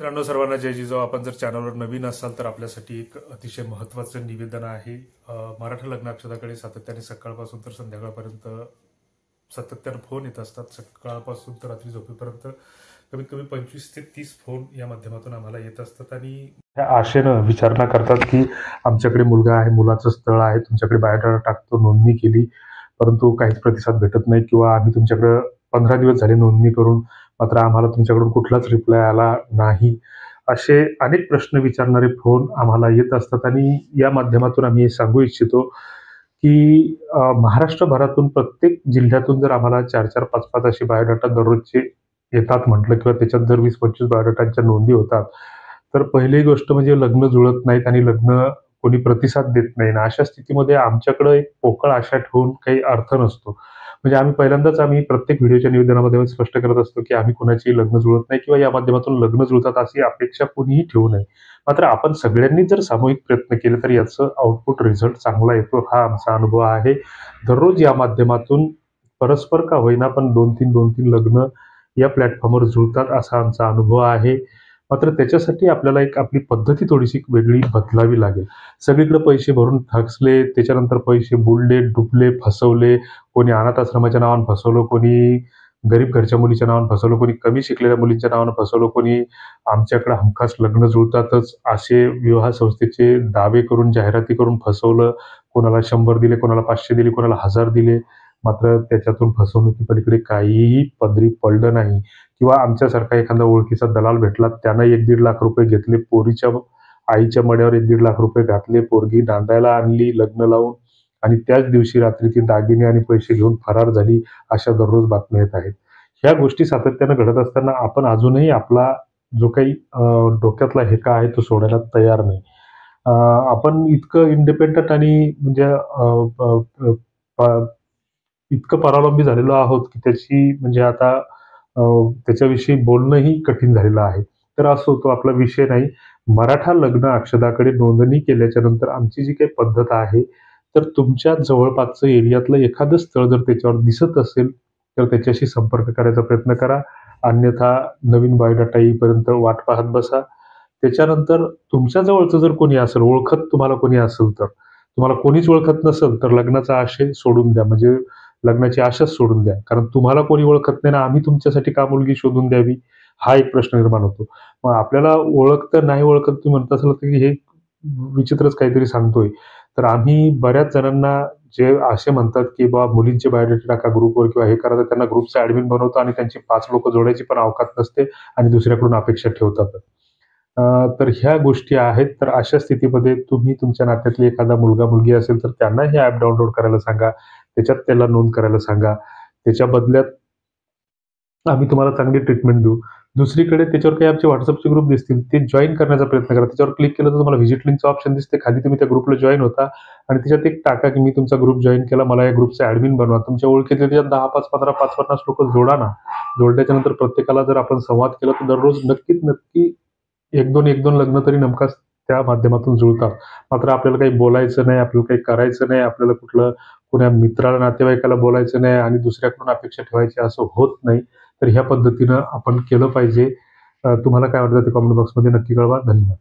मित्रांनो, सर्वांना जय जिजाऊ. आपण जर चॅनलवर नवीन असाल तर आपल्यासाठी एक अतिशय महत्त्वाचं निवेदन आहे. मराठा लग्न अक्षदाकडे सातत्याने सकाळपासून तर संध्याकाळपर्यंत सातत्यानं फोन येत असतात. सकाळपासून तर रात्री झोपेपर्यंत कमीत कमी 25 ते 30 फोन या माध्यमातून आम्हाला येत असतात आणि त्या आशेनं विचारणा करतात की आमच्याकडे मुलगा आहे, मुलाचं स्थळ आहे, तुमच्याकडे बायोडाटा टाकतो, नोंदणी केली, परंतु काहीच प्रतिसाद भेटत नाही किंवा आम्ही तुमच्याकडे 15 दिवस झाले नोंदणी करून, मात्र आम्हाला तुमच्याकडून कुठलाच रिप्लाय आला नाही. असे अनेक प्रश्न विचारणारे फोन आम्हाला येत असतात आणि या माध्यमातून आम्ही हे सांगू इच्छितो की महाराष्ट्रभरातून प्रत्येक जिल्ह्यातून जर आम्हाला 4-4, 5-5 असे बायोडाटा दररोजचे येतात म्हटलं किंवा त्याच्यात जर 20-25 बायोडाटांच्या नोंदी होतात, तर पहिली गोष्ट म्हणजे लग्न जुळत नाहीत आणि लग्न कोणी प्रतिसाद देत नाही. आणि अशा स्थितीमध्ये आमच्याकडं एक पोकळ आशा ठेवून काही अर्थ नसतो. म्हणजे आम्ही प्रत्येक व्हिडिओच्या निवेदनामध्ये स्पष्ट करत असतो की आम्ही कोणाची लग्न जुळत नाही किंवा या माध्यमातून लग्न जुळतात अशी अपेक्षा कोणीही ठेवू नये. मात्र आपण सगळ्यांनी जर सामूहिक प्रयत्न केले तर याचं आउटपुट रिझल्ट चांगला येतो, हा आमचा अनुभव आहे. दररोज या माध्यमातून परस्पर का होईना पण 2-3 लग्न या प्लॅटफॉर्मवर जुळतात असा आमचा अनुभव आहे. मात्र त्याच्यासाठी आपल्याला एक आपली पद्धती थोडीशी वेगळी बदलावी लागेल. सगळीकडे पैसे भरून ठगले, त्याच्यानंतर पैसे बुडले, डुबले, फसवले. कोणी अनाथ आश्रमाच्या नावानं फसवलं, कोणी गरीब घरच्या मुलीच्या नावानं फसवलं, कोणी कमी शिकलेल्या मुलींच्या नावानं फसवलं, कोणी आमच्याकडे हमखास लग्न जुळतातच असे विवाह संस्थेचे दावे करून, जाहिराती करून फसवलं. कोणाला 100 दिले, कोणाला 500 दिले, कोणाला 1000 दिले. मात्र त्याच्यातून फसवणुकीपलीकडे काहीही पदरी पडलं नाही किंवा आमच्यासारखा एखादा ओळखीचा दलाल भेटला, त्यानं 1-1.5 लाख रुपये घेतले, पोरीच्या आईच्या मड्यावर 1-1.5 लाख रुपये घातले, पोरगी नांदायला आणली लग्न लावून आणि त्याच दिवशी रात्री ती दागिने आणि पैसे घेऊन फरार झाली. अशा दररोज बातम्या येत आहेत. ह्या गोष्टी सातत्यानं घडत असताना आपण अजूनही आपला जो काही डोक्यातला हेका आहे तो सोडायला तयार नाही. आपण इतकं इंडिपेंडंट आणि म्हणजे इतकं परावलंबी झालेलो आहोत की त्याची म्हणजे आता त्याच्याविषयी बोलणंही कठीण झालेलं आहे. तर असो तो आपला विषय नाही. मराठा लग्न अक्षदाकडे नोंदणी केल्याच्या नंतर आमची जी काही पद्धत आहे, तर तुमच्या जवळपासचं एरियातलं एखादं स्थळ जर त्याच्यावर दिसत असेल, तर त्याच्याशी संपर्क करायचा प्रयत्न करा. अन्यथा नवीन बायोडाटा येईपर्यंत वाट पाहत बसा. त्याच्यानंतर तुमच्या जवळचं जर कोणी असेल, ओळखत तुम्हाला कोणी असेल तर, तुम्हाला कोणीच ओळखत नसेल तर लग्नाचा आशय सोडून द्या. म्हणजे लग्नाची आशाच सोडून द्या. कारण तुम्हाला कोणी ओळखत नाही ना, आम्ही तुमच्यासाठी का मुलगी शोधून द्यावी? हा एक प्रश्न निर्माण होतो. मग आपल्याला ओळखतं, नाही ओळखत तुम्ही म्हणत असाल की हे विचित्रच काहीतरी सांगतोय. तर आम्ही बऱ्याच जणांना जे असे म्हणतात की बाबा मुलींचे बायोडेटा टाका ग्रुपवर किंवा हे करा, तर त्यांना ग्रुपचा ॲडमिन बनवतो आणि त्यांची 5 लोकं जोडायची पण अवकात नसते आणि दुसऱ्याकडून अपेक्षा ठेवतात. तर ह्या गोष्टी आहेत. तर अशा स्थितीमध्ये तुम्ही तुमच्या नात्यातली एखादा मुलगा-मुलगी असेल तर त्यांना हे ॲप डाउनलोड करायला सांगा. त्याच्यात त्याला नोंद करायला सांगा. त्याच्या बदल्यात आम्ही तुम्हाला चांगली ट्रीटमेंट देऊ. दुसरीकडे त्याच्यावर काही आमचे WhatsAppचे ग्रुप दिसतील, ते जॉइन करण्याचा प्रयत्न करा. त्याच्यावर क्लिक केलं तर तुम्हाला व्हिजिट लिंकचं ऑप्शन दिसते. खाली तुम्ही त्या ग्रुपला जॉइन होता आणि त्याच्यात एक टाका की मी तुमचा ग्रुप जॉइन केला, मला या ग्रुपचा ॲडमिन बनवा. तुमच्या ओळखीतले त्याच्यात 10, 5, 15, 5-50 लोकं जोडा ना. जोडल्याच्या नंतर प्रत्येकाला जर आपण संवाद केला तर दररोज नक्की 1-2 लग्न तरी नेमकाच त्या माध्यमातून जुळतात. मात्र आपल्याला काही बोलायचं नाही, आपल्याला काही करायचं नाही, आपल्याला कुठलं कुण्या मित्राला, नातेवाईकाला बोलायचं नाही आणि दुसऱ्याकडून अपेक्षा ठेवायची असं होत नाही. तर ह्या पद्धतीनं आपण केलं पाहिजे. तुम्हाला काय वाटतं ते कमेंट बॉक्समध्ये नक्की कळवा. धन्यवाद.